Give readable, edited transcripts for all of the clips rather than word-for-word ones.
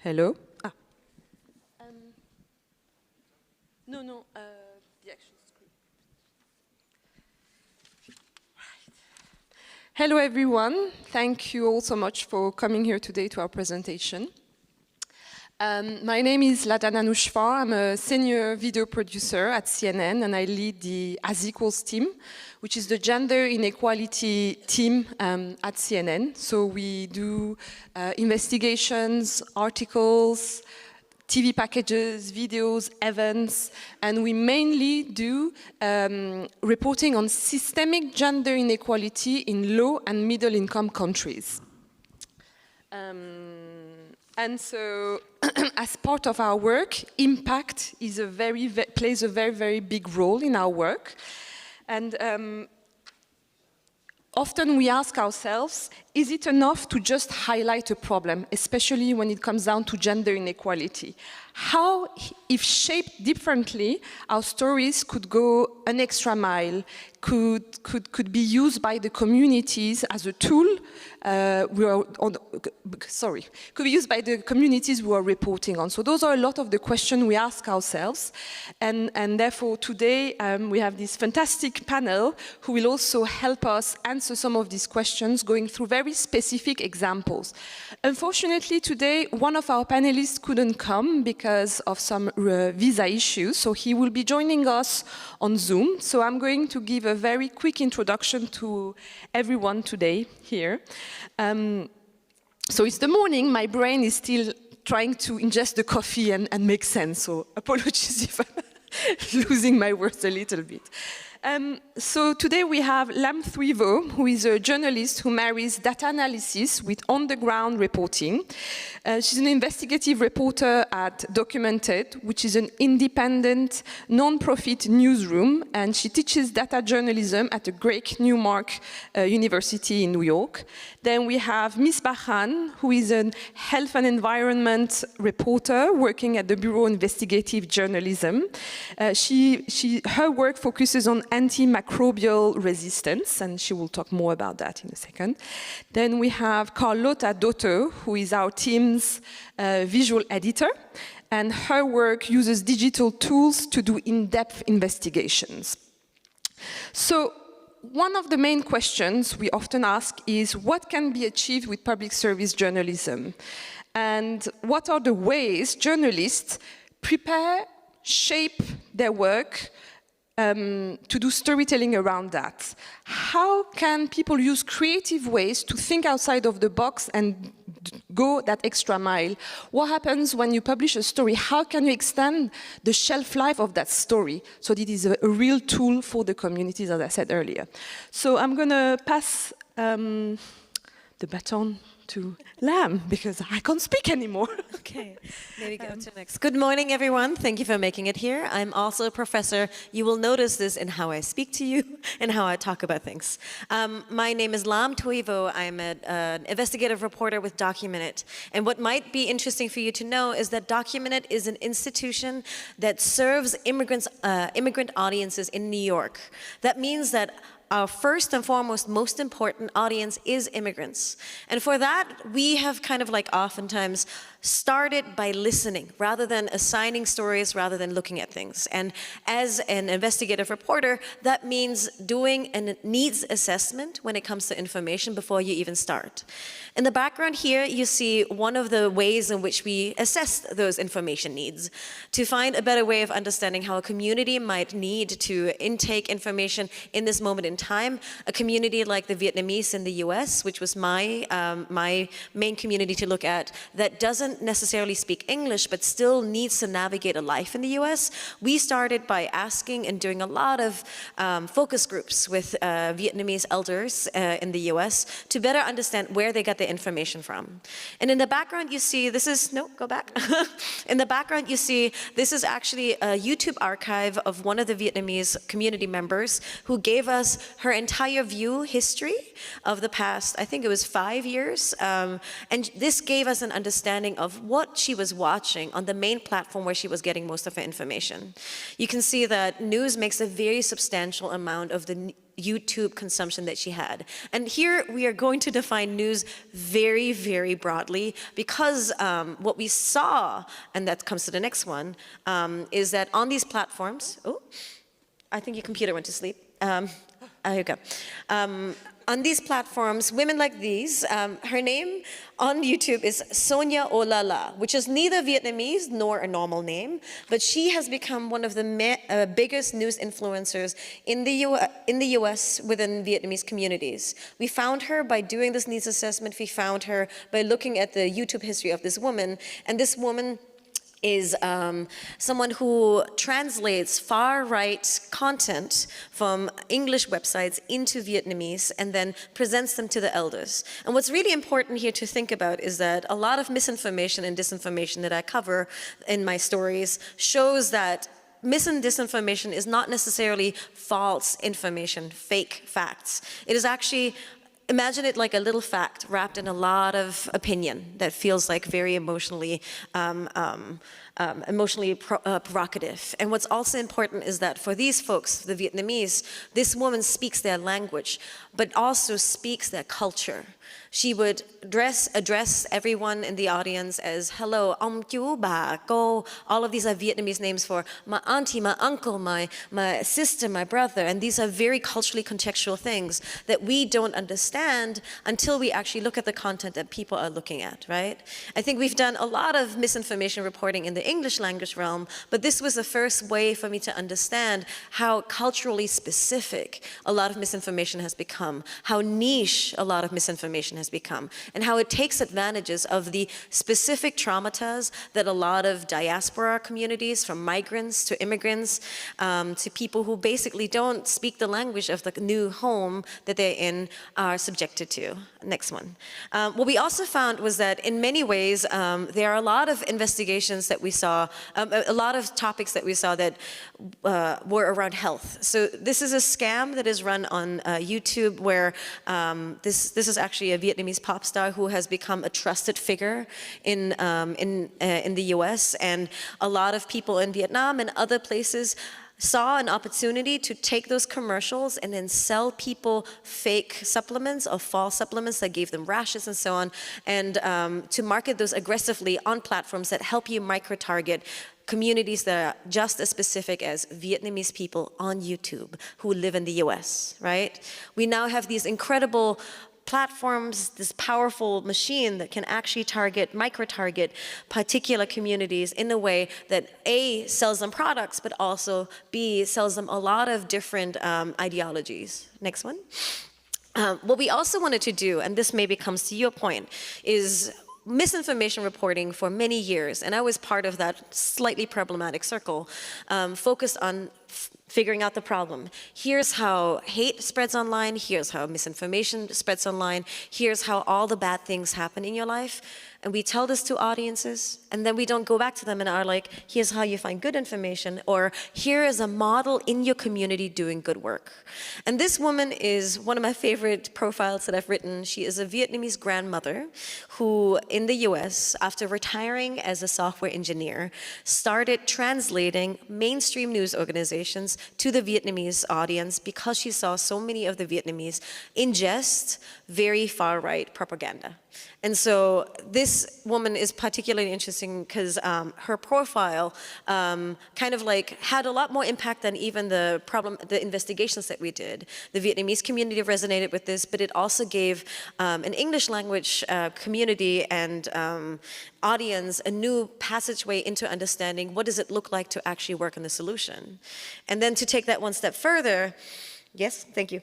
Hello? Ah. No, the action screen. Right. Hello, everyone. Thank you all so much for coming here today to our presentation. My name is Ladan Anoushfar. I'm a senior video producer at CNN, and I lead the As Equals team, which is the gender inequality team at CNN. So we do investigations, articles, TV packages, videos, events, and we mainly do reporting on systemic gender inequality in low and middle income countries. And so, as part of our work, impact is plays a very, very big role in our work. And often we ask ourselves, is it enough to just highlight a problem, especially when it comes down to gender inequality? How, if shaped differently, our stories could go an extra mile, could be used by the communities as a tool. Could be used by the communities we are reporting on. So those are a lot of the questions we ask ourselves, and therefore today we have this fantastic panel who will also help us answer some of these questions, going through very specific examples. Unfortunately, today one of our panelists couldn't come because of some visa issues, so he will be joining us on Zoom. So I'm going to give a very quick introduction to everyone today here. So it's the morning, my brain is still trying to ingest the coffee and make sense, so apologies if I'm losing my words a little bit. So today we have Lam Thuy Vo, who is a journalist who marries data analysis with on-the-ground reporting. She's an investigative reporter at Documented, which is an independent, non-profit newsroom, and she teaches data journalism at the Great Newmark University in New York. Then we have Misbah Khan, who is a health and environment reporter working at the Bureau of Investigative Journalism. Her work focuses on antimicrobial resistance, and she will talk more about that in a second. Then we have Carlotta Dotto, who is our team's visual editor, and her work uses digital tools to do in-depth investigations. So one of the main questions we often ask is, what can be achieved with public service journalism? And what are the ways journalists prepare, shape their work to do storytelling around that? How can people use creative ways to think outside of the box and go that extra mile? What happens when you publish a story? How can you extend the shelf life of that story so that it is a real tool for the communities, as I said earlier? So I'm going to pass the baton to Lam, because I can't speak anymore. Okay, maybe go to next. Good morning, everyone. Thank you for making it here. I'm also a professor. You will notice this in how I speak to you and how I talk about things. My name is Lam Thuy Vo. I'm an investigative reporter with Documented. And what might be interesting for you to know is that Documented is an institution that serves immigrant audiences in New York. That means that our first and foremost, most important audience is immigrants. And for that, we have kind of like oftentimes started by listening rather than assigning stories, rather than looking at things. And as an investigative reporter, that means doing a needs assessment when it comes to information before you even start. In the background here, you see one of the ways in which we assess those information needs to find a better way of understanding how a community might need to intake information in this moment in time. A community like the Vietnamese in the US, which was my main community to look at, that doesn't necessarily speak English but still needs to navigate a life in the US. We started by asking and doing a lot of focus groups with Vietnamese elders in the US to better understand where they got the information from. And in the background you see, this is, no, go back. In the background you see, this is actually a YouTube archive of one of the Vietnamese community members who gave us her entire view history of the past, I think it was 5 years. And this gave us an understanding of what she was watching on the main platform where she was getting most of her information. You can see that news makes a very substantial amount of the YouTube consumption that she had. And here we are going to define news very, very broadly, because what we saw, and that comes to the next one, is that on these platforms, oh, I think your computer went to sleep. Here you go. On these platforms, women like these, her name on YouTube is Sonia Olala, which is neither Vietnamese nor a normal name, but she has become one of the biggest news influencers in the US within Vietnamese communities. We found her by doing this needs assessment. We found her by looking at the YouTube history of this woman, and this woman is someone who translates far-right content from English websites into Vietnamese and then presents them to the elders. And what's really important here to think about is that a lot of misinformation and disinformation that I cover in my stories shows that mis and disinformation is not necessarily false information, fake facts. It is actually, imagine it like a little fact wrapped in a lot of opinion that feels like very emotionally provocative. And what's also important is that for these folks, the Vietnamese, this woman speaks their language, but also speaks their culture. She would address everyone in the audience as hello, ông chú, bà, cô. All of these are Vietnamese names for my auntie, my uncle, my sister, my brother. And these are very culturally contextual things that we don't understand until we actually look at the content that people are looking at, right? I think we've done a lot of misinformation reporting in the English language realm, but this was the first way for me to understand how culturally specific a lot of misinformation has become, how niche a lot of misinformation has become, and how it takes advantages of the specific traumata that a lot of diaspora communities, from migrants to immigrants, to people who basically don't speak the language of the new home that they're in, are subjected to. Next one. What we also found was that in many ways, there are a lot of investigations that we saw, a lot of topics that we saw that were around health. So this is a scam that is run on YouTube where this is actually a Vietnamese pop star who has become a trusted figure in the US, and a lot of people in Vietnam and other places saw an opportunity to take those commercials and then sell people fake supplements or false supplements that gave them rashes and so on, and to market those aggressively on platforms that help you micro-target communities that are just as specific as Vietnamese people on YouTube who live in the US, right? We now have these incredible platforms, this powerful machine that can actually micro-target particular communities in a way that A, sells them products, but also B, sells them a lot of different ideologies. Next one. What we also wanted to do, and this maybe comes to your point, is misinformation reporting for many years, and I was part of that slightly problematic circle, focused on figuring out the problem. Here's how hate spreads online, here's how misinformation spreads online, here's how all the bad things happen in your life. And we tell this to audiences, and then we don't go back to them and are like, here's how you find good information, or here is a model in your community doing good work. And this woman is one of my favorite profiles that I've written. She is a Vietnamese grandmother who, in the US, after retiring as a software engineer, started translating mainstream news organizations to the Vietnamese audience because she saw so many of the Vietnamese ingest very far-right propaganda. And so this woman is particularly interesting because her profile kind of like had a lot more impact than even the investigations that we did. The Vietnamese community resonated with this, but it also gave an English language community and audience a new passageway into understanding what does it look like to actually work on the solution. And then to take that one step further, yes, thank you.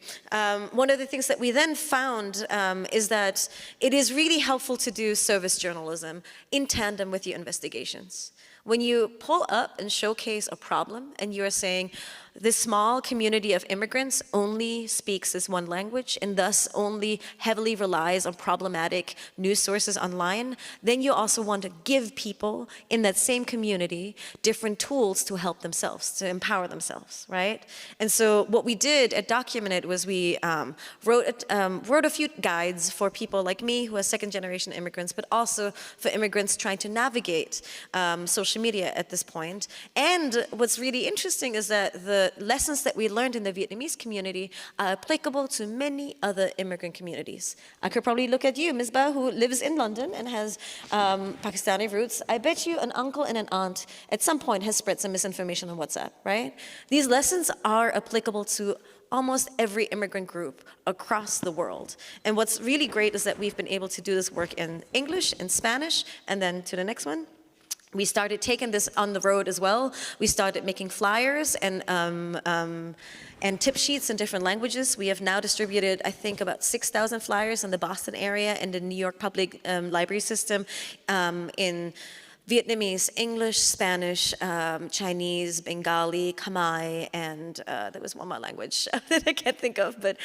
One of the things that we then found is that it is really helpful to do service journalism in tandem with your investigations. When you pull up and showcase a problem and you're saying, this small community of immigrants only speaks this one language and thus only heavily relies on problematic news sources online, then you also want to give people in that same community different tools to help themselves, to empower themselves, right? And so what we did at Documented was we wrote a few guides for people like me who are second-generation immigrants, but also for immigrants trying to navigate social media at this point. And what's really interesting is that the the lessons that we learned in the Vietnamese community are applicable to many other immigrant communities. I could probably look at you, Misbah, who lives in London and has Pakistani roots. I bet you an uncle and an aunt at some point has spread some misinformation on WhatsApp, right? These lessons are applicable to almost every immigrant group across the world. And what's really great is that we've been able to do this work in English, in Spanish, and then to the next one. We started taking this on the road as well. We started making flyers and tip sheets in different languages. We have now distributed, I think, about 6,000 flyers in the Boston area and the New York Public Library System in Vietnamese, English, Spanish, Chinese, Bengali, Khmer, and there was one more language that I can't think of, but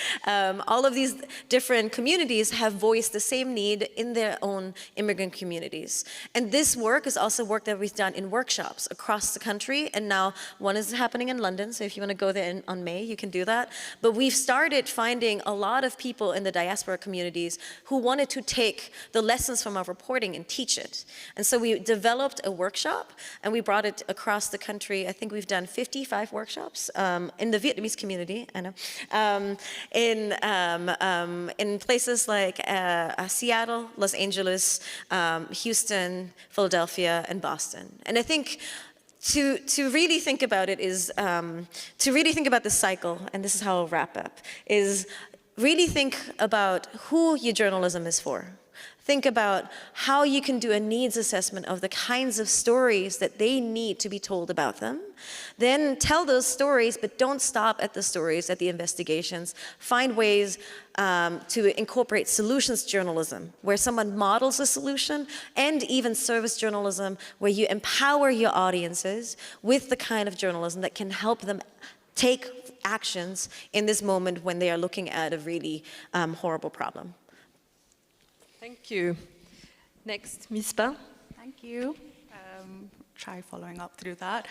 all of these different communities have voiced the same need in their own immigrant communities. And this work is also work that we've done in workshops across the country, and now one is happening in London, so if you want to go there on May, you can do that. But we've started finding a lot of people in the diaspora communities who wanted to take the lessons from our reporting and teach it. And so we developed a workshop, and we brought it across the country. I think we've done 55 workshops in the Vietnamese community, I know, in places like Seattle, Los Angeles, Houston, Philadelphia, and Boston. And I think to really think about it is, to really think about the cycle, and this is how I'll wrap up, is really think about who your journalism is for. Think about how you can do a needs assessment of the kinds of stories that they need to be told about them. Then tell those stories, but don't stop at the stories, at the investigations. Find ways to incorporate solutions journalism, where someone models a solution, and even service journalism, where you empower your audiences with the kind of journalism that can help them take actions in this moment when they are looking at a really horrible problem. Thank you. Next, Misbah. Thank you. Try following up through that.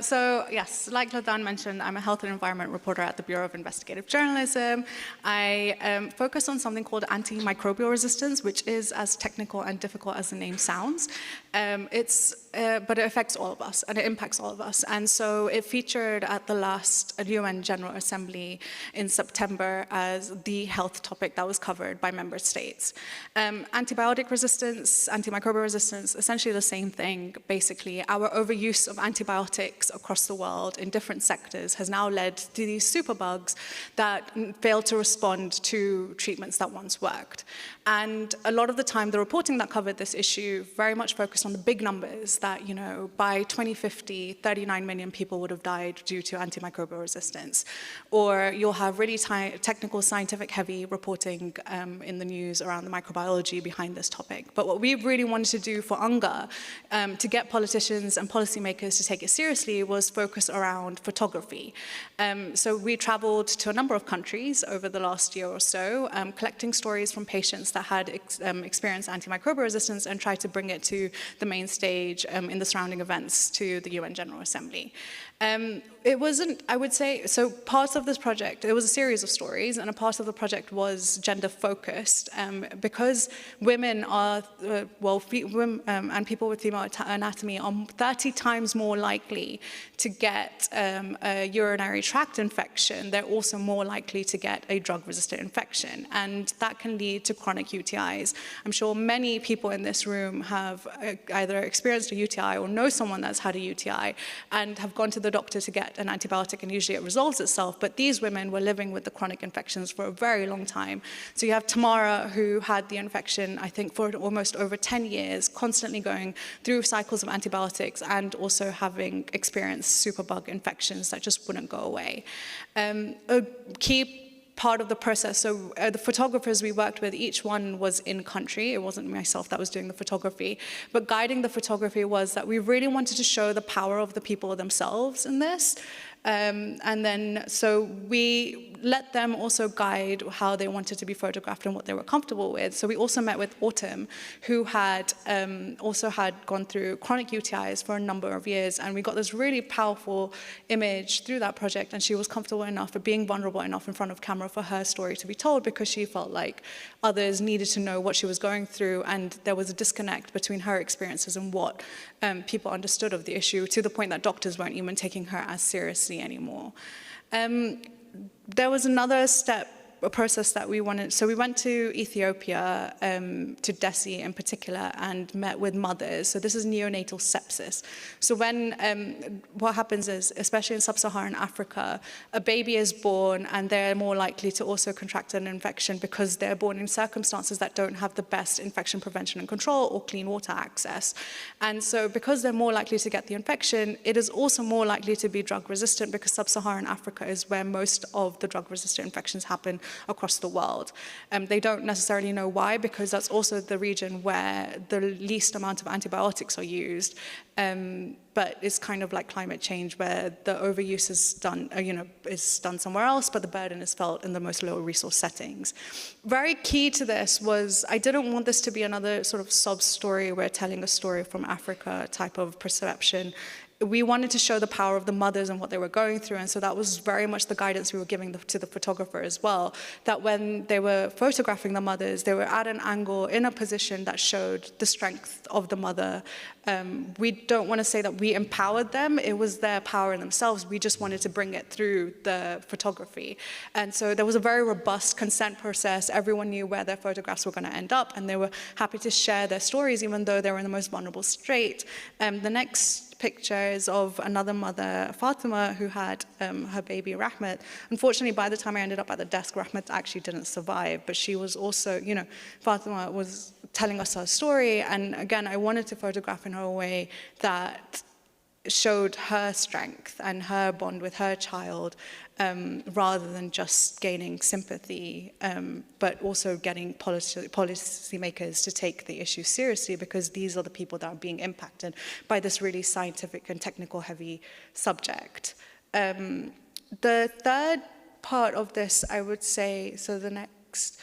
So yes, like Ladan mentioned, I'm a health and environment reporter at the Bureau of Investigative Journalism. I focus on something called antimicrobial resistance, which is as technical and difficult as the name sounds. But it affects all of us, and it impacts all of us. And so it featured at the last UN General Assembly in September as the health topic that was covered by member states. Antibiotic resistance, antimicrobial resistance, essentially the same thing. Basically, our overuse of antibiotics across the world in different sectors has now led to these superbugs that fail to respond to treatments that once worked. And a lot of the time, the reporting that covered this issue very much focused on the big numbers that, you know, by 2050, 39 million people would have died due to antimicrobial resistance. Or you'll have really technical, scientific heavy reporting in the news around the microbiology behind this topic. But what we really wanted to do for UNGA, to get politicians and policymakers to take it seriously, was focus around photography. So we traveled to a number of countries over the last year or so, collecting stories from patients that had experienced antimicrobial resistance and tried to bring it to the main stage in the surrounding events to the UN General Assembly. It wasn't, I would say, so part of this project, it was a series of stories, and a part of the project was gender focused, because women are, women and people with female anatomy are 30 times more likely to get a urinary tract infection. They're also more likely to get a drug-resistant infection, and that can lead to chronic UTIs. I'm sure many people in this room have either experienced a UTI or know someone that's had a UTI and have gone to the doctor to get an antibiotic, and usually it resolves itself. But these women were living with the chronic infections for a very long time. So you have Tamara, who had the infection, I think, for almost over 10 years, constantly going through cycles of antibiotics and also having experienced superbug infections that just wouldn't go away. A key part of the process, so the photographers we worked with, each one was in country. It wasn't myself that was doing the photography, but guiding the photography was that we really wanted to show the power of the people themselves in this. And then, so we let them also guide how they wanted to be photographed and what they were comfortable with. So we also met with Autumn, who had also had gone through chronic UTIs for a number of years. And we got this really powerful image through that project. And she was comfortable enough for being vulnerable enough in front of camera for her story to be told, because she felt like others needed to know what she was going through. And there was a disconnect between her experiences and what people understood of the issue, to the point that doctors weren't even taking her as seriously anymore. There was another step, a process that we wanted. So we went to Ethiopia, to Dessie in particular, and met with mothers. So this is neonatal sepsis. So when, what happens is, especially in sub-Saharan Africa, a baby is born and they're more likely to also contract an infection because they're born in circumstances that don't have the best infection prevention and control or clean water access. And so because they're more likely to get the infection, it is also more likely to be drug resistant, because sub-Saharan Africa is where most of the drug resistant infections happen across the world. They don't necessarily know why, because that's also the region where the least amount of antibiotics are used. But it's kind of like climate change, where the overuse is done, is done somewhere else, but the burden is felt in the most low resource settings. Very key to this was, I didn't want this to be another sort of sob story, we're telling a story from Africa type of perception. We wanted to show the power of the mothers and what they were going through, and so that was very much the guidance we were giving to the photographer as well, that when they were photographing the mothers, they were at an angle in a position that showed the strength of the mother. We don't want to say that we empowered them, it was their power in themselves, we just wanted to bring it through the photography. And so there was a very robust consent process, everyone knew where their photographs were going to end up, and they were happy to share their stories even though they were in the most vulnerable state. The next pictures of another mother, Fatima, who had her baby Rahmat. Unfortunately, by the time I ended up at the desk, Rahmat actually didn't survive, but she was also, Fatima was telling us her story, and again, I wanted to photograph in her way that showed her strength and her bond with her child, rather than just gaining sympathy, but also getting policymakers to take the issue seriously, because these are the people that are being impacted by this really scientific and technical heavy subject. The third part of this, I would say, so the next,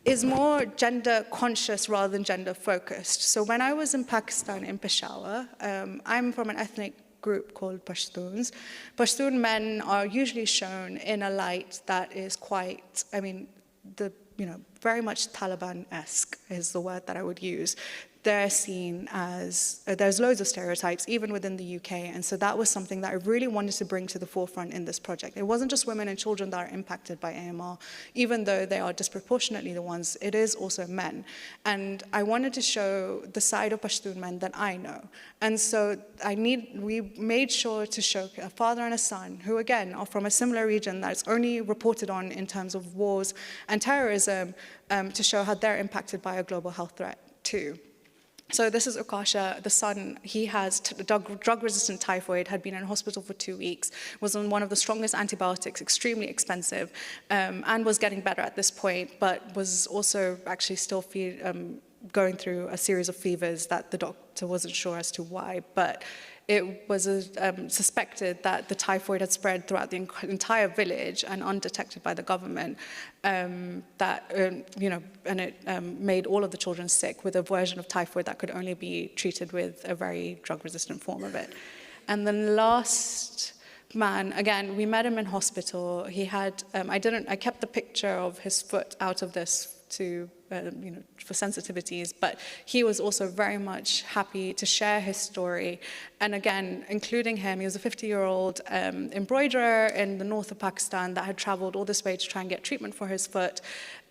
is more gender conscious rather than gender focused. So when I was in Pakistan, in Peshawar, I'm from an ethnic group called Pashtuns. Pashtun men are usually shown in a light that is quite, very much Taliban-esque is the word that I would use. They're seen as, there's loads of stereotypes, even within the UK, and so that was something that I really wanted to bring to the forefront in this project. It wasn't just women and children that are impacted by AMR, even though they are disproportionately the ones, it is also men. And I wanted to show the side of Pashtun men that I know. And so we made sure to show a father and a son, who again are from a similar region that's only reported on in terms of wars and terrorism, to show how they're impacted by a global health threat too. So this is Ukasha, the son. He has drug-resistant typhoid, had been in hospital for 2 weeks, was on one of the strongest antibiotics, extremely expensive, and was getting better at this point, but was also actually still going through a series of fevers that the doctor wasn't sure as to why, but it was suspected that the typhoid had spread throughout the entire village and undetected by the government, and it made all of the children sick with a version of typhoid that could only be treated with a very drug-resistant form of it. And the last man, again, we met him in hospital. He had, I kept the picture of his foot out of this to, for sensitivities, but he was also very much happy to share his story. And again, including him, he was a 50-year-old embroiderer in the north of Pakistan that had traveled all this way to try and get treatment for his foot.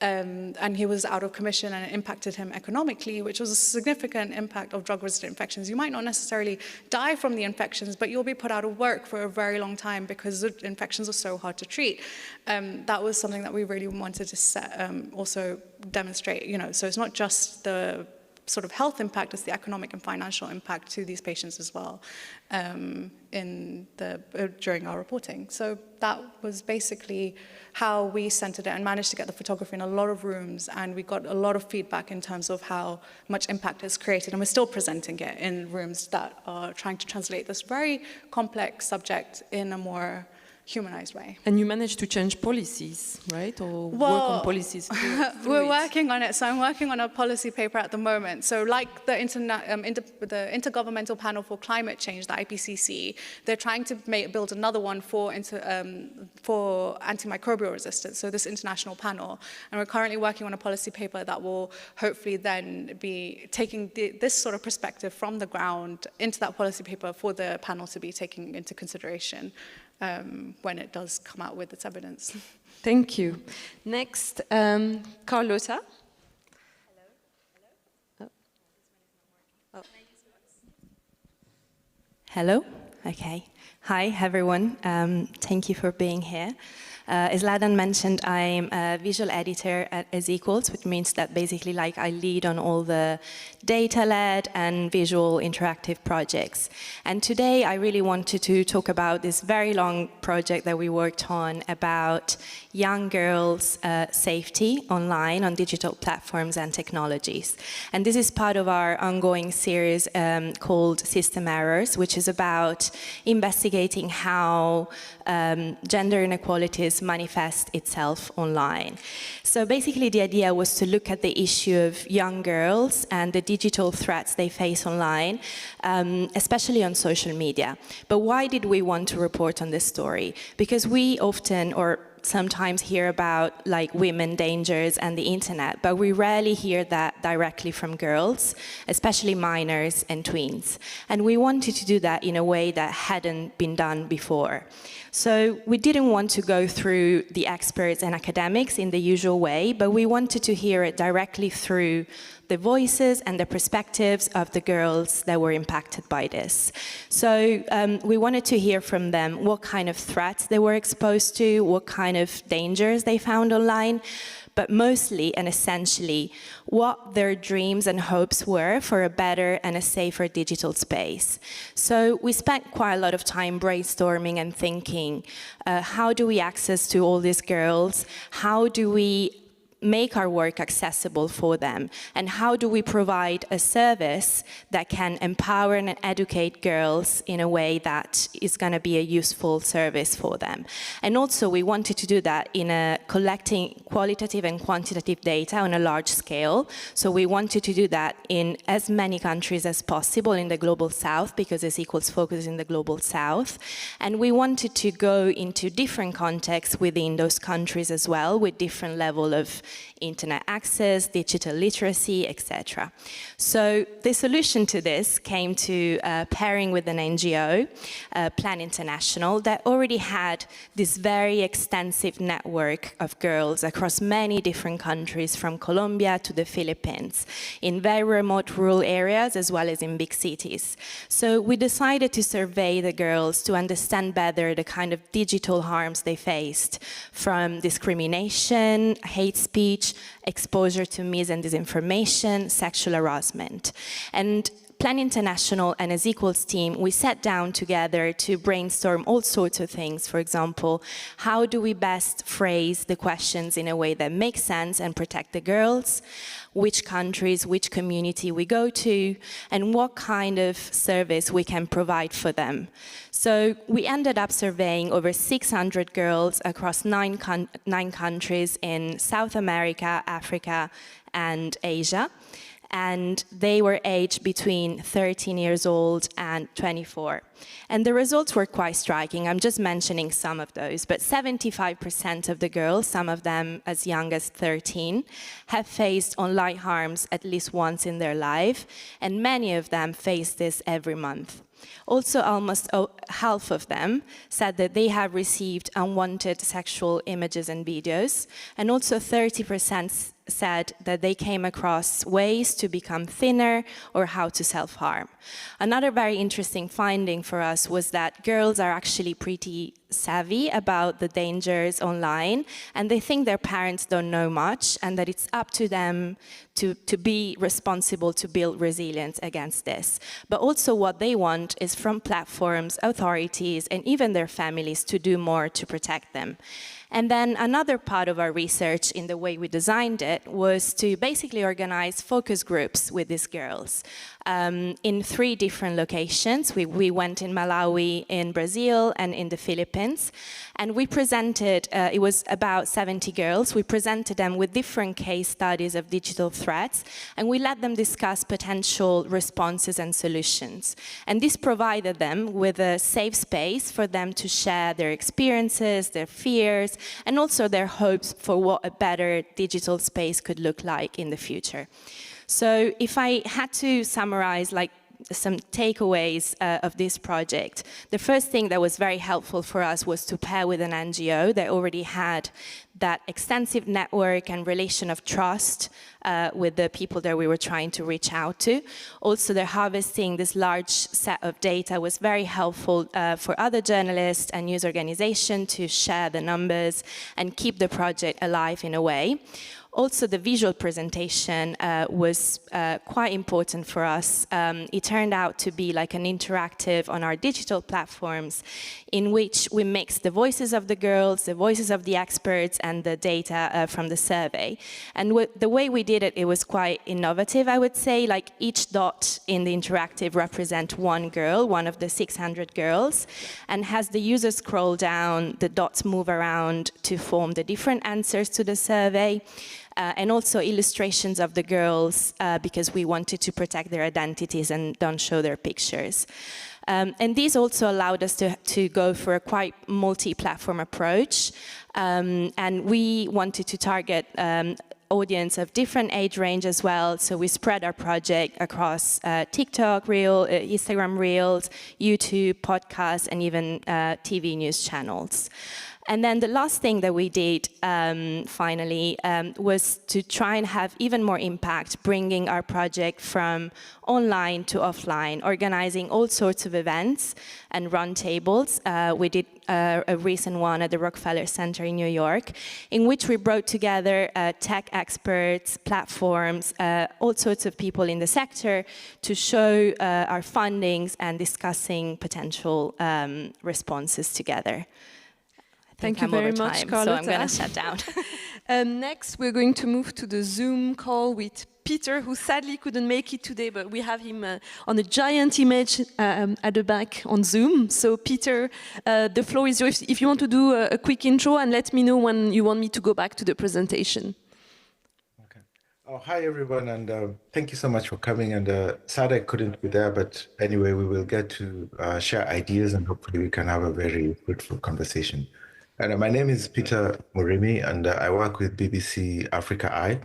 And he was out of commission, and it impacted him economically, which was a significant impact of drug-resistant infections. You might not necessarily die from the infections, but you'll be put out of work for a very long time because the infections are so hard to treat. That was something that we really wanted to also demonstrate, so it's not just the sort of health impact, it's the economic and financial impact to these patients as well during our reporting. So that was basically how we centered it and managed to get the photography in a lot of rooms, and we got a lot of feedback in terms of how much impact it's created, and we're still presenting it in rooms that are trying to translate this very complex subject in a more humanized way. And you managed to change policies, right? Or work on policies? We're working on it. So I'm working on a policy paper at the moment. So like the Intergovernmental Panel for Climate Change, the IPCC, they're trying to build another one for antimicrobial resistance, so this international panel. And we're currently working on a policy paper that will hopefully then be taking this sort of perspective from the ground into that policy paper for the panel to be taking into consideration when it does come out with its evidence. Thank you. Next, Carlotta. Hello. Okay. Hi, everyone. Thank you for being here. As Ladan mentioned, I'm a visual editor at As Equals, which means that basically like I lead on all the data-led and visual interactive projects. And today I really wanted to talk about this very long project that we worked on about young girls' safety online on digital platforms and technologies. And this is part of our ongoing series called System Errors, which is about investigating how gender inequalities manifest itself online. So basically the idea was to look at the issue of young girls and the digital threats they face online, especially on social media. But why did we want to report on this story? Because we often, or sometimes hear about like women dangers and the internet, but we rarely hear that directly from girls, especially minors and tweens. And we wanted to do that in a way that hadn't been done before. So we didn't want to go through the experts and academics in the usual way, but we wanted to hear it directly through the voices and the perspectives of the girls that were impacted by this. So we wanted to hear from them what kind of threats they were exposed to, what kind of dangers they found online, but mostly and essentially what their dreams and hopes were for a better and a safer digital space. So we spent quite a lot of time brainstorming and thinking, how do we access to all these girls? How do we make our work accessible for them? And how do we provide a service that can empower and educate girls in a way that is going to be a useful service for them? And also we wanted to do that in collecting qualitative and quantitative data on a large scale. So we wanted to do that in as many countries as possible in the Global South, because As Equals focuses in the Global South. And we wanted to go into different contexts within those countries as well, with different level of internet access, digital literacy, etc. So the solution to this came to pairing with an NGO, Plan International, that already had this very extensive network of girls across many different countries, from Colombia to the Philippines, in very remote rural areas as well as in big cities. So we decided to survey the girls to understand better the kind of digital harms they faced, from discrimination, hate speech, exposure to mis and disinformation, sexual harassment. And Plan International and As Equals team, we sat down together to brainstorm all sorts of things. For example, how do we best phrase the questions in a way that makes sense and protect the girls? Which countries, which community we go to, and what kind of service we can provide for them. So we ended up surveying over 600 girls across nine countries in South America, Africa, and Asia. And they were aged between 13 years old and 24. And the results were quite striking. I'm just mentioning some of those, but 75% of the girls, some of them as young as 13, have faced online harms at least once in their life, and many of them face this every month. Also, almost half of them said that they have received unwanted sexual images and videos, and also 30% said that they came across ways to become thinner or how to self-harm. Another very interesting finding for us was that girls are actually pretty savvy about the dangers online, and they think their parents don't know much, and that it's up to them to be responsible to build resilience against this. But also what they want is from platforms, authorities, and even their families to do more to protect them. And then another part of our research in the way we designed it was to basically organize focus groups with these girls in 3 different locations. We went in Malawi, in Brazil, and in the Philippines. And we presented, it was about 70 girls, we presented them with different case studies of digital threats, and we let them discuss potential responses and solutions. And this provided them with a safe space for them to share their experiences, their fears, and also their hopes for what a better digital space could look like in the future. So if I had to summarize some takeaways of this project, the first thing that was very helpful for us was to pair with an NGO that already had that extensive network and relation of trust with the people that we were trying to reach out to. Also, the harvesting this large set of data was very helpful for other journalists and news organizations to share the numbers and keep the project alive in a way. Also, the visual presentation was quite important for us. It turned out to be like an interactive on our digital platforms in which we mixed the voices of the girls, the voices of the experts, and the data from the survey. And the way we did it, it was quite innovative, I would say. Like each dot in the interactive represent one girl, one of the 600 girls, and as the user scroll down, the dots move around to form the different answers to the survey. And also illustrations of the girls because we wanted to protect their identities and don't show their pictures. And this also allowed us to go for a quite multi-platform approach. And we wanted to target audience of different age range as well. So we spread our project across TikTok, Instagram Reels, YouTube, podcasts, and even TV news channels. And then the last thing that we did, finally, was to try and have even more impact, bringing our project from online to offline, organizing all sorts of events and roundtables. We did a recent one at the Rockefeller Center in New York, in which we brought together tech experts, platforms, all sorts of people in the sector to show our findings and discussing potential responses together. Thank you very much, Carlotta. So I'm going to shut down. Next, we're going to move to the Zoom call with Peter, who sadly couldn't make it today, but we have him on a giant image at the back on Zoom. So Peter, the floor is yours. If you want to do a quick intro and let me know when you want me to go back to the presentation. Okay. Oh, hi, everyone, and thank you so much for coming. And sad I couldn't be there, but anyway, we will get to share ideas and hopefully we can have a very fruitful conversation. And my name is Peter Murimi, and I work with BBC Africa Eye.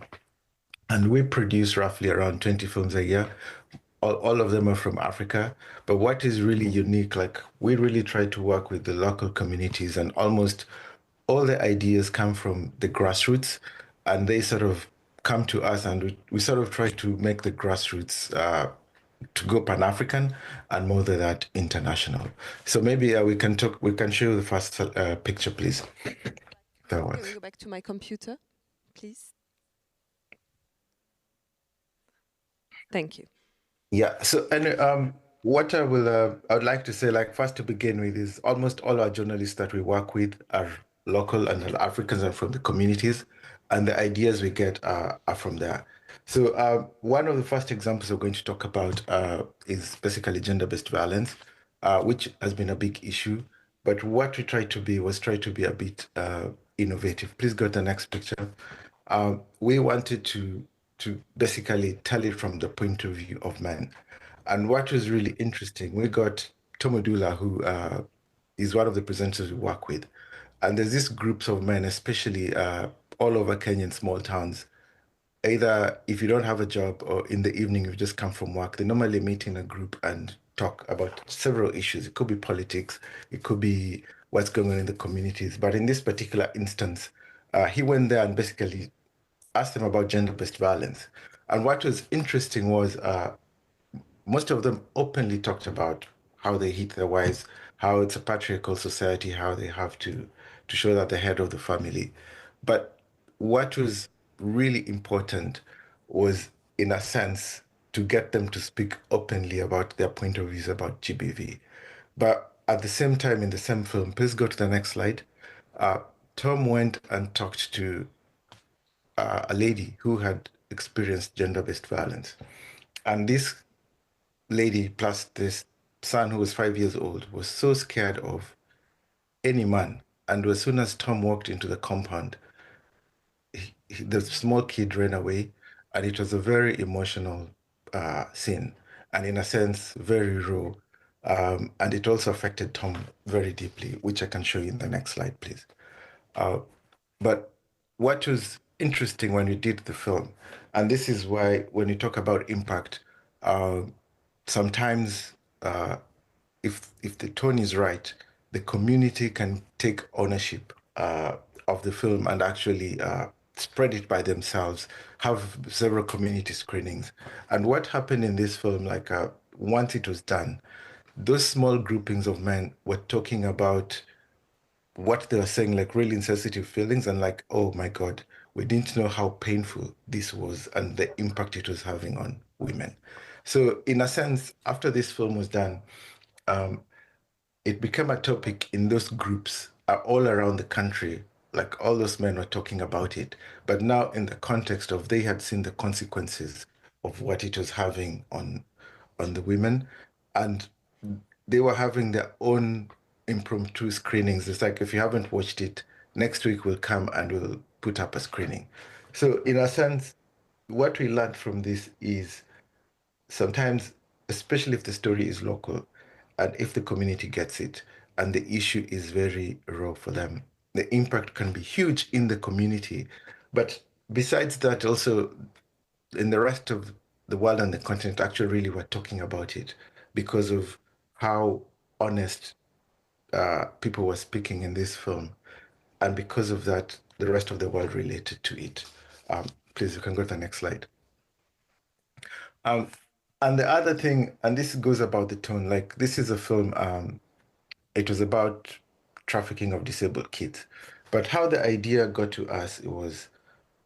And we produce roughly around 20 films a year. All of them are from Africa. But what is really unique, like we really try to work with the local communities, and almost all the ideas come from the grassroots, and they sort of come to us, and we sort of try to make the grassroots to go Pan-African and more than that international. So maybe we can show you the first picture, please. That one. Go back to my computer, please. Thank you. Yeah. So and what I would like to say, like first to begin with, is almost all our journalists that we work with are local and Africans and from the communities, and the ideas we get are from there. So one of the first examples we're going to talk about is basically gender-based violence, which has been a big issue. But what we tried to be a bit innovative. Please go to the next picture. We wanted to basically tell it from the point of view of men. And what was really interesting, we got Tomodula, who is one of the presenters we work with. And there's these groups of men, especially all over Kenyan small towns. Either if you don't have a job or in the evening you've just come from work, they normally meet in a group and talk about several issues. It could be politics, it could be what's going on in the communities. But in this particular instance, he went there and basically asked them about gender-based violence. And what was interesting was most of them openly talked about how they hit their wives, how it's a patriarchal society, how they have to show that they're head of the family. But what was really important was, in a sense, to get them to speak openly about their point of views about GBV. But at the same time, in the same film, please go to the next slide, Tom went and talked to a lady who had experienced gender-based violence. And this lady, plus this son who was 5 years old, was so scared of any man. And as soon as Tom walked into the compound, the small kid ran away. And it was a very emotional scene. And in a sense, very raw. And it also affected Tom very deeply, which I can show you in the next slide, please. But what was interesting when we did the film, and this is why when you talk about impact, sometimes if the tone is right, the community can take ownership of the film and actually spread it by themselves, have several community screenings. And what happened in this film, like once it was done, those small groupings of men were talking about what they were saying, like really insensitive feelings, and like, oh my God, we didn't know how painful this was and the impact it was having on women. So, in a sense, after this film was done, it became a topic in those groups all around the country. Like all those men were talking about it. But now, in the context of they had seen the consequences of what it was having on the women, and they were having their own impromptu screenings. It's like if you haven't watched it, next week we'll come and we'll put up a screening. So, in a sense, what we learned from this is sometimes, especially if the story is local and if the community gets it and the issue is very raw for them, the impact can be huge in the community. But besides that, also in the rest of the world and the continent, actually, really were talking about it because of how honest people were speaking in this film. And because of that, the rest of the world related to it. Please, you can go to the next slide. Um, and the other thing, and this goes about the tone, like this is a film, it was about trafficking of disabled kids. But how the idea got to us, it was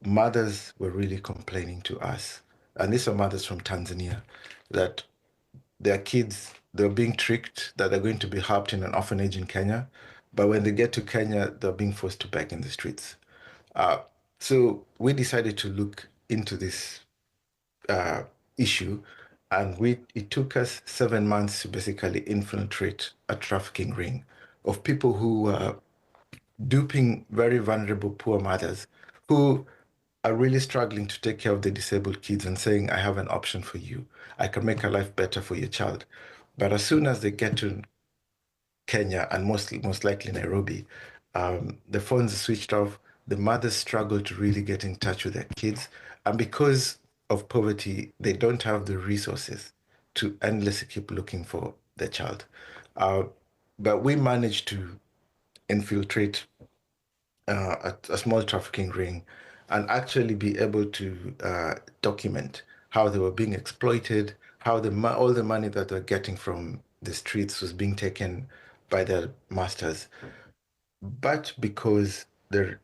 mothers were really complaining to us. And these are mothers from Tanzania, that their kids, they're being tricked that they're going to be helped in an orphanage in Kenya. But when they get to Kenya, they're being forced to beg in the streets. So we decided to look into this issue, and it took us 7 months to basically infiltrate a trafficking ring of people who were duping very vulnerable poor mothers who are really struggling to take care of the disabled kids and saying, I have an option for you. I can make a life better for your child. But as soon as they get to Kenya and most likely Nairobi, the phones are switched off. The mothers struggle to really get in touch with their kids. And because of poverty, they don't have the resources to endlessly keep looking for their child. But we managed to infiltrate a small trafficking ring and actually be able to document how they were being exploited, how all the money that they're getting from the streets was being taken by their masters. But because the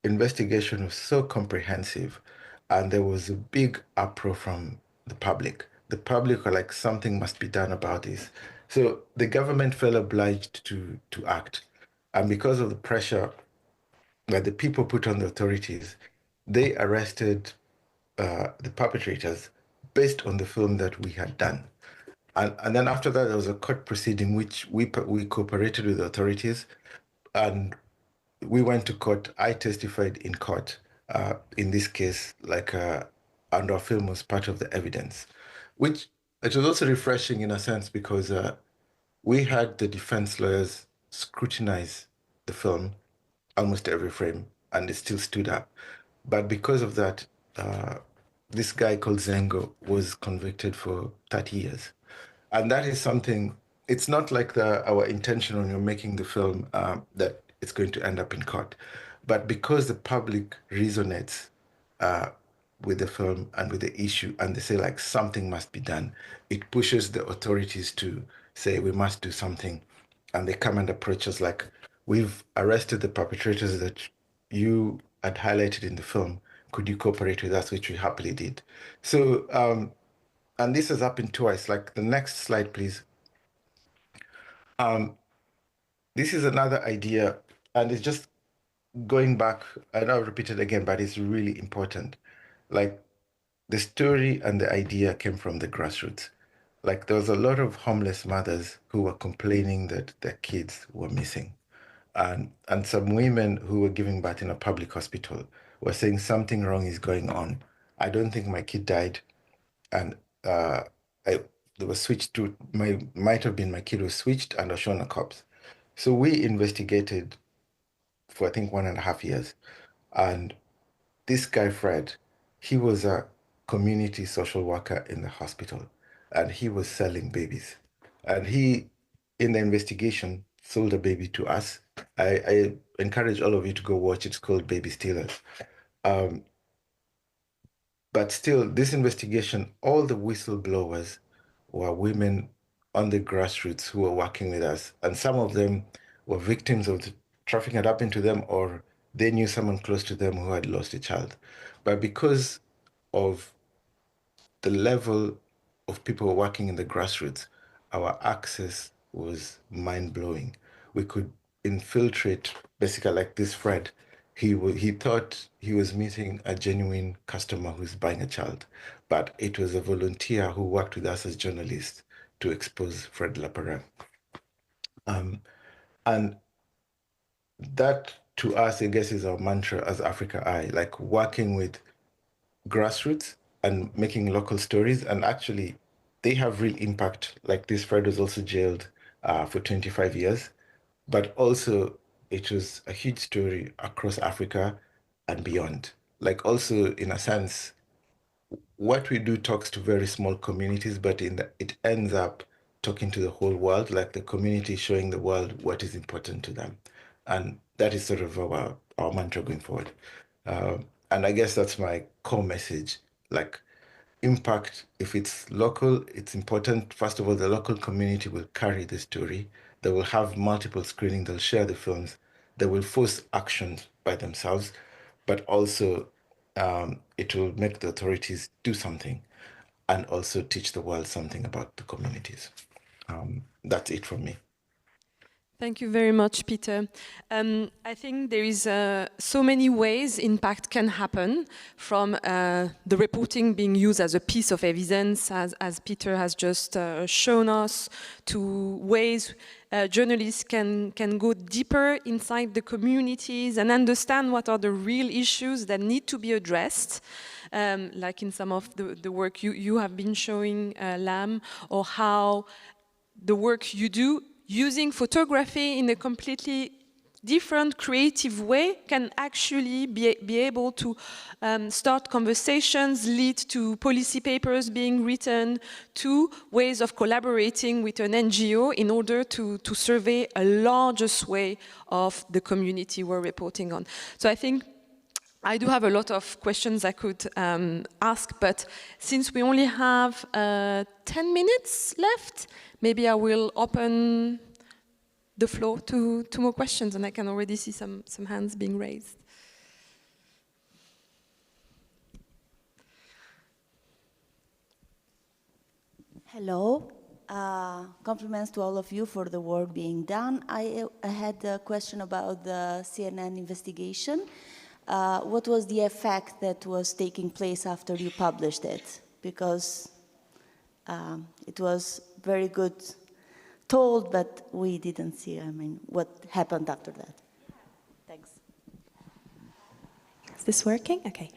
investigation was so comprehensive and there was a big uproar from the public were like, something must be done about this. So the government felt obliged to act. And because of the pressure that the people put on the authorities, they arrested the perpetrators based on the film that we had done. And then after that, there was a court proceeding which we cooperated with the authorities, and we went to court. I testified in court in this case, and our film was part of the evidence, which it was also refreshing in a sense because we had the defense lawyers scrutinize the film almost every frame, and it still stood up. But because of that, this guy called Zengo was convicted for 30 years. And that is something, it's not like our intention when you're making the film that it's going to end up in court. But because the public resonates with the film and with the issue, and they say like something must be done, it pushes the authorities to say we must do something. And they come and approach us like, we've arrested the perpetrators that you had highlighted in the film. Could you cooperate with us? Which we happily did. So, and this has happened twice. Like the next slide, please. This is another idea, and it's just going back, and I'll repeat it again, but it's really important. Like, the story and the idea came from the grassroots. Like, there was a lot of homeless mothers who were complaining that their kids were missing. And some women who were giving birth in a public hospital were saying something wrong is going on. I don't think my kid died. And I, they were switched to, might have been my kid was switched and was shown a cops. So we investigated for I think 1.5 years. And this guy, Fred, he was a community social worker in the hospital and he was selling babies. And he, in the investigation, sold a baby to us. I encourage all of you to go watch it. It's called Baby Stealers. But still, this investigation, all the whistleblowers were women on the grassroots who were working with us. And some of them were victims of the trafficking that happened to them, or they knew someone close to them who had lost a child. But because of the level of people working in the grassroots, our access was mind-blowing. We could infiltrate, basically like this Fred. He thought he was meeting a genuine customer who's buying a child, but it was a volunteer who worked with us as journalists to expose Fred Laparan. And that, to us, I guess, is our mantra as Africa Eye, like working with grassroots and making local stories. And actually, they have real impact. Like this Fred was also jailed for 25 years, but also it was a huge story across Africa and beyond. Like also, in a sense, what we do talks to very small communities, but it ends up talking to the whole world, like the community showing the world what is important to them. And that is sort of our mantra going forward. And I guess that's my core message. Like, impact, if it's local, it's important. First of all, the local community will carry the story. They will have multiple screenings, they'll share the films, they will force actions by themselves, but also it will make the authorities do something and also teach the world something about the communities. That's it from me. Thank you very much, Peter. I think there is so many ways impact can happen, from the reporting being used as a piece of evidence, as Peter has just shown us, to ways journalists can go deeper inside the communities and understand what are the real issues that need to be addressed. Like in some of the work you have been showing, Lam, or how the work you do using photography in a completely different, creative way can actually be able to start conversations, lead to policy papers being written, to ways of collaborating with an NGO in order to survey a larger sway of the community we're reporting on. So I think I do have a lot of questions I could ask, but since we only have 10 minutes left, maybe I will open the floor to more questions, and I can already see some hands being raised. Hello. Compliments to all of you for the work being done. I had a question about the CNN investigation. What was the effect that was taking place after you published it? Because it was very good told, but we didn't see, what happened after that. Thanks. Is this working? Okay.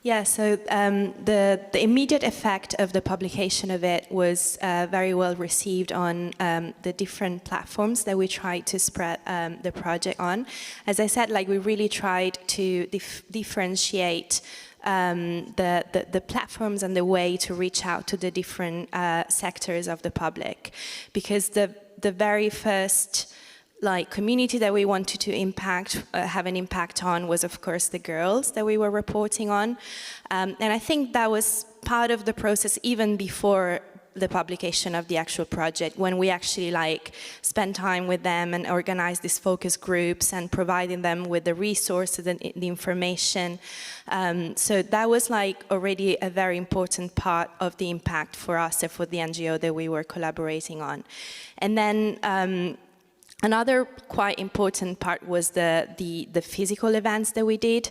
Yeah, so the immediate effect of the publication of it was very well received on the different platforms that we tried to spread the project on. As I said, like, we really tried to differentiate the platforms and the way to reach out to the different sectors of the public, because the very first community that we wanted to have an impact on was, of course, the girls that we were reporting on, and I think that was part of the process even before the publication of the actual project, when we actually spent time with them and organized these focus groups and providing them with the resources and the information. So that was already a very important part of the impact for us and for the NGO that we were collaborating on. And then Another quite important part was the physical events that we did.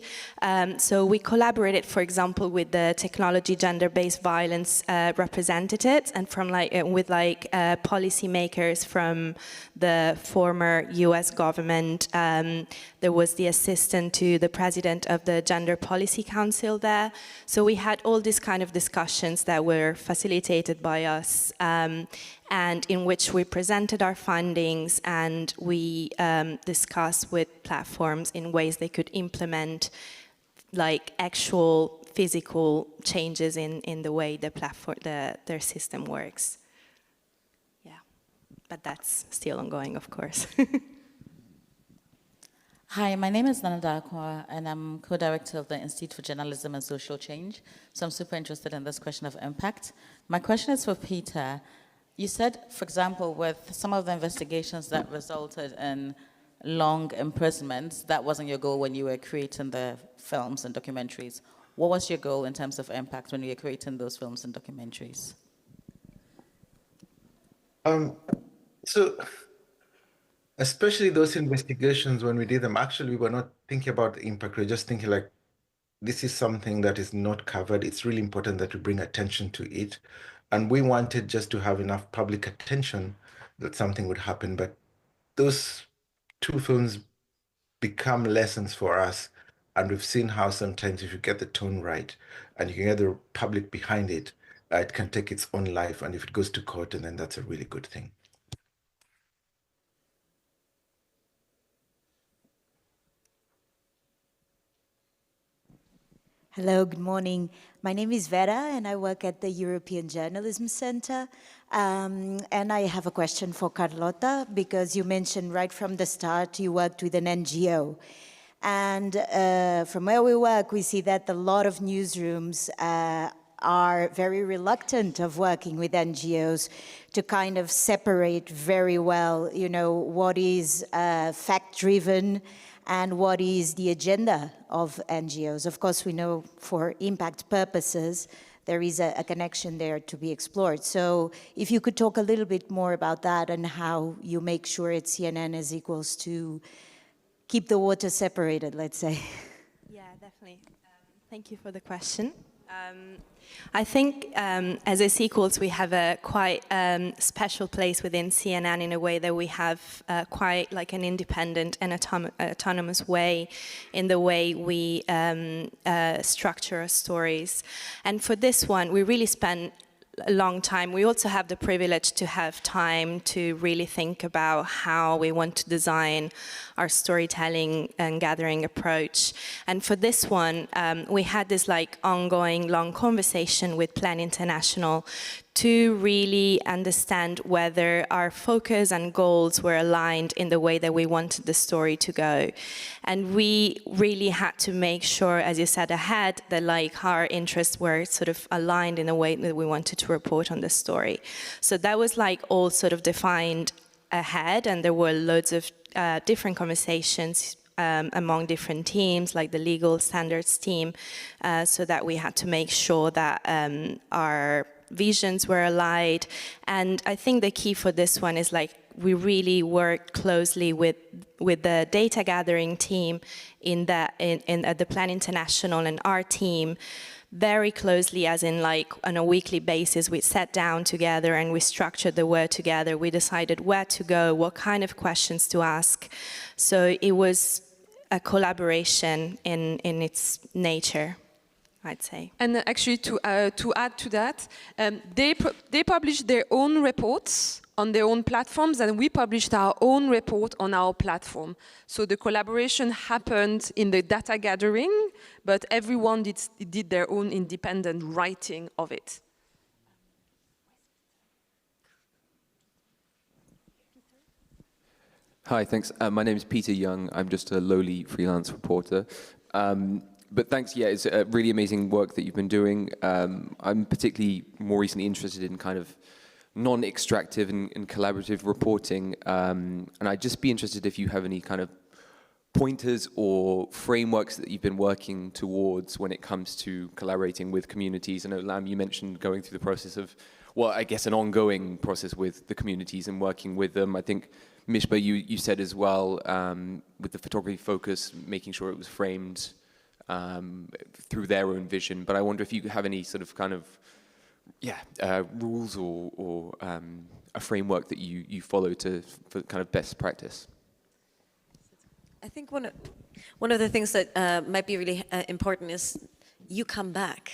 So we collaborated, for example, with the technology gender-based violence representatives and from with policymakers from the former U.S. government. There was the assistant to the president of the Gender Policy Council there. So we had all these kind of discussions that were facilitated by us. And in which we presented our findings and we discussed with platforms in ways they could implement like actual physical changes in the way the platform, their system works. Yeah, but that's still ongoing, of course. Hi, my name is Ladan Anoushfar, and I'm co-director of the Institute for Journalism and Social Change. So I'm super interested in this question of impact. My question is for Peter. You said, for example, with some of the investigations that resulted in long imprisonments, that wasn't your goal when you were creating the films and documentaries. What was your goal in terms of impact when you were creating those films and documentaries? So, especially those investigations, when we did them, actually, we were not thinking about the impact. We were just thinking like, this is something that is not covered. It's really important that we bring attention to it. And we wanted just to have enough public attention that something would happen. But those two films become lessons for us. And we've seen how sometimes if you get the tone right and you can get the public behind it, it can take its own life. And if it goes to court, and then that's a really good thing. Hello, good morning. My name is Vera and I work at the European Journalism Center. And I have a question for Carlotta because you mentioned right from the start you worked with an NGO. And from where we work, we see that a lot of newsrooms are very reluctant of working with NGOs to kind of separate very well, you know, what is fact-driven and what is the agenda of NGOs. Of course, we know for impact purposes, there is a connection there to be explored. So if you could talk a little bit more about that and how you make sure at CNN is equals to keep the water separated, let's say. Yeah, definitely. Thank you for the question. I think as S equals, we have a quite special place within CNN in a way that we have quite like an independent and autonomous way in the way we structure our stories. And for this one, we really spent a long time. We also have the privilege to have time to really think about how we want to design our storytelling and gathering approach. And for this one, we had this like ongoing long conversation with Plan International to really understand whether our focus and goals were aligned in the way that we wanted the story to go. And we really had to make sure, as you said ahead, that like our interests were sort of aligned in a way that we wanted to report on the story. So that was like all sort of defined ahead, and there were loads of different conversations among different teams, like the legal standards team, so that we had to make sure that our visions were aligned. And I think the key for this one is like we really worked closely with the data gathering team at the Plan International and our team very closely, as in like on a weekly basis. We sat down together and we structured the work together. We decided where to go, what kind of questions to ask. So it was a collaboration in its nature, I'd say. And actually, to add to that, they published their own reports on their own platforms, and we published our own report on our platform. So the collaboration happened in the data gathering, but everyone did their own independent writing of it. Hi, thanks. My name is Peter Young. I'm just a lowly freelance reporter. But thanks, yeah, it's a really amazing work that you've been doing. I'm particularly more recently interested in kind of non-extractive and collaborative reporting. And I'd just be interested if you have any kind of pointers or frameworks that you've been working towards when it comes to collaborating with communities. I know, Lam, you mentioned going through the process of well, I guess an ongoing process with the communities and working with them. I think, Misbah, you said as well, with the photography focus, making sure it was framed through their own vision. But I wonder if you have any sort of kind of, rules or a framework that you follow for kind of best practice. I think one of the things that might be really important is you come back.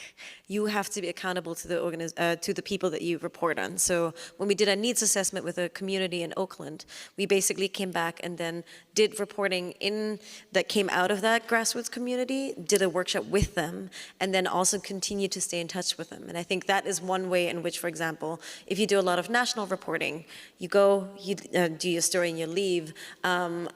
You have to be accountable to the people that you report on. So when we did a needs assessment with a community in Oakland, we basically came back and then did reporting that came out of that grassroots community, did a workshop with them, and then also continued to stay in touch with them. And I think that is one way in which, for example, if you do a lot of national reporting, you go, you do your story and you leave,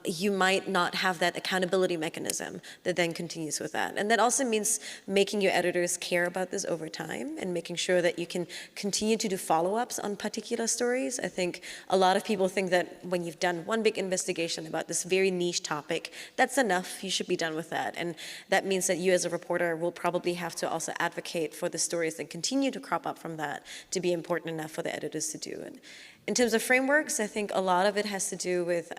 you might not have that accountability mechanism that then continues with that. And that also means making your editors care about this over time and making sure that you can continue to do follow-ups on particular stories. I think a lot of people think that when you've done one big investigation about this very niche topic, that's enough, you should be done with that. And that means that you as a reporter will probably have to also advocate for the stories that continue to crop up from that to be important enough for the editors to do. And in terms of frameworks, I think a lot of it has to do with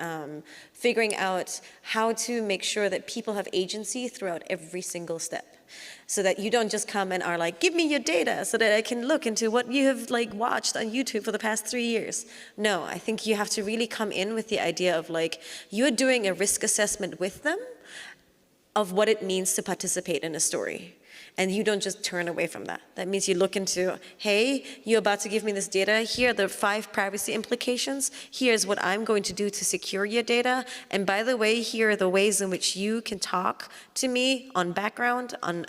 figuring out how to make sure that people have agency throughout every single step. So that you don't just come and are like, give me your data so that I can look into what you have like watched on YouTube for the past 3 years. No, I think you have to really come in with the idea of like, you're doing a risk assessment with them of what it means to participate in a story. And you don't just turn away from that. That means you look into, hey, you're about to give me this data. Here are the 5 privacy implications. Here's what I'm going to do to secure your data. And by the way, here are the ways in which you can talk to me on background, on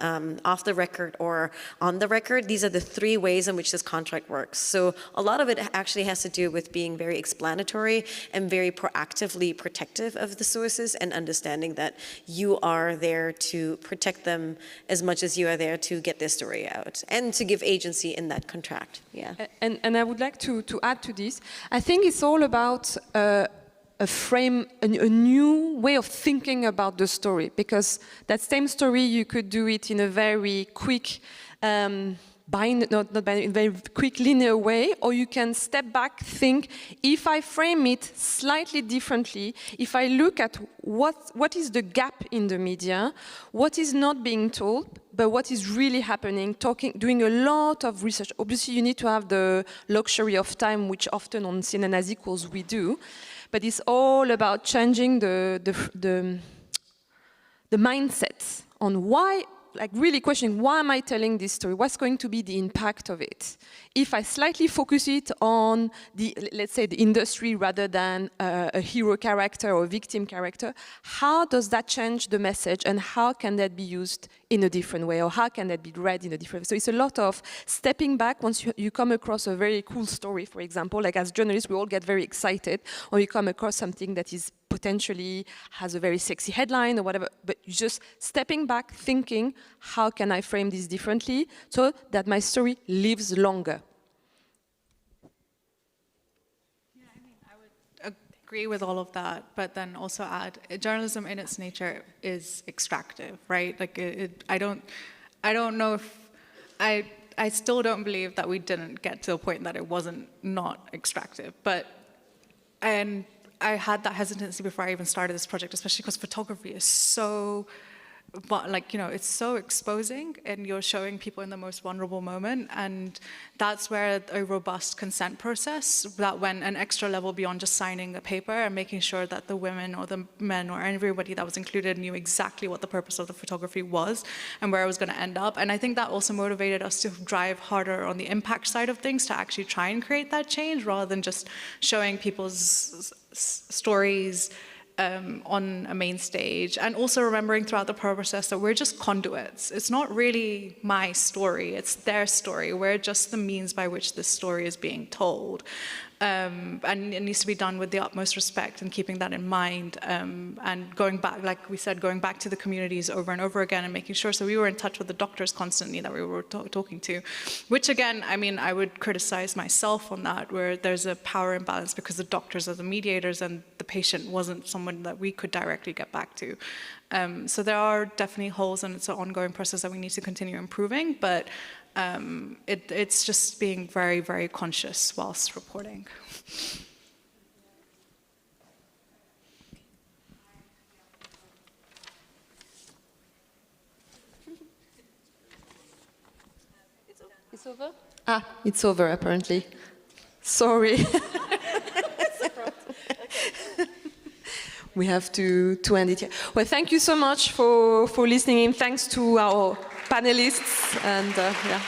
off the record or on the record. These are the 3 ways in which this contract works. So a lot of it actually has to do with being very explanatory and very proactively protective of the sources and understanding that you are there to protect them as much as you are there to get their story out and to give agency in that contract. Yeah. And I would like to add to this. I think it's all about a new way of thinking about the story, because that same story, you could do it in a very quick, in a very quick linear way, or you can step back, think, if I frame it slightly differently, if I look at what is the gap in the media, what is not being told, but what is really happening, doing a lot of research. Obviously, you need to have the luxury of time, which often on CNN as equals we do, but it's all about changing the mindsets on why, like really questioning, why am I telling this story? What's going to be the impact of it? If I slightly focus it on let's say the industry rather than a hero character or a victim character, how does that change the message and how can that be used in a different way, or how can that be read in a different way? So it's a lot of stepping back once you come across a very cool story, for example, like as journalists, we all get very excited when we come across something that is potentially has a very sexy headline or whatever, but you're just stepping back, thinking, how can I frame this differently so that my story lives longer? Yeah, I mean, I would agree with all of that, but then also add, journalism in its nature is extractive, right? Like, I don't know if, I still don't believe that we didn't get to a point that it wasn't not extractive, and I had that hesitancy before I even started this project, especially because photography is so, like, you know, it's so exposing and you're showing people in the most vulnerable moment. And that's where a robust consent process that went an extra level beyond just signing a paper and making sure that the women or the men or everybody that was included knew exactly what the purpose of the photography was and where it was going to end up. And I think that also motivated us to drive harder on the impact side of things to actually try and create that change rather than just showing people's stories on a main stage, and also remembering throughout the process that we're just conduits. It's not really my story, it's their story. We're just the means by which this story is being told. And it needs to be done with the utmost respect and keeping that in mind, and going back, like we said, going back to the communities over and over again and making sure. So we were in touch with the doctors constantly that we were talking to, which again, I mean, I would criticize myself on that, where there's a power imbalance because the doctors are the mediators and the patient wasn't someone that we could directly get back to. So there are definitely holes, and it's an ongoing process that we need to continue improving, but It's just being very, very conscious whilst reporting. It's over? Ah, it's over apparently. Sorry. We have to end it here. Well, thank you so much for listening in. Thanks to our panelists and yeah.